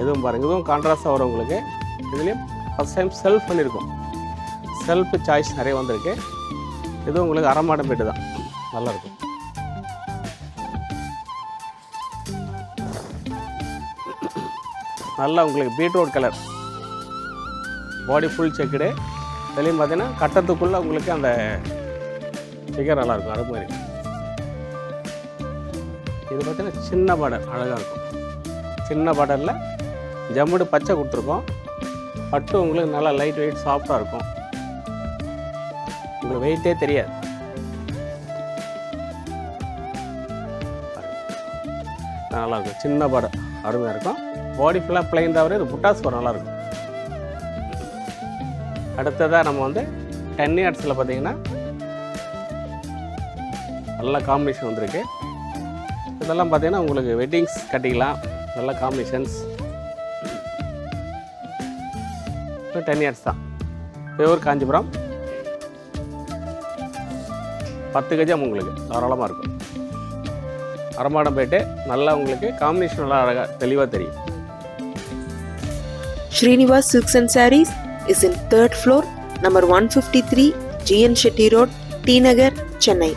இதுவும் பாருங்கள், இதுவும் கான்ட்ராஸ்டாக வரும் உங்களுக்கு. இதுலேயும் ஃபஸ்ட் டைம் செல்ஃப் பண்ணியிருக்கோம். செல்ஃப் சாய்ஸ் நிறைய வந்திருக்கு. இதுவும் உங்களுக்கு அரமாடம் பெட்டு தான், நல்லாயிருக்கும். நல்லா உங்களுக்கு beetroot colour, body full checked. இதுலேயும் பார்த்தீங்கன்னா கட்டத்துக்குள்ளே உங்களுக்கு அந்த ஃபிகர் நல்லாயிருக்கும். அது மாதிரி இது பார்த்தீங்கன்னா சின்ன பார்டர் அழகாக இருக்கும். சின்ன பார்டரில் ஜம்முடு பச்சை கொடுத்துருக்கோம். பட்டு உங்களுக்கு நல்லா லைட் வெயிட் சாஃப்டாக இருக்கும். உங்களுக்கு வெயிட்டே தெரியாது. நல்லாயிருக்கும், சின்ன பார்டர் அருமையாக இருக்கும். பாடி ஃபுல்லாக பிளைன் தவிர இது புட்டாஸ் வரும், நல்லாயிருக்கும். அடுத்ததாக நம்ம வந்து 10 yardsல பார்த்தீங்கன்னா நல்ல காம்பினேஷன் வந்திருக்கு. இதெல்லாம் பார்த்தீங்கன்னா உங்களுக்கு வெட்டிங்ஸ் கட்டிக்கலாம், நல்ல காம்பினேஷன்ஸ். 10 yards தான், பியூர் காஞ்சிபுரம். 10 கஜம் உங்களுக்கு தாராளமாக இருக்கும். அரமாடம் போயிட்டு நல்லா உங்களுக்கு காம்பினேஷன் நல்லா அழகாக தெளிவாக தெரியும். Srinivas Silks and Sarees is in 3rd floor, number 153, GN Shetty Road, T Nagar, Chennai.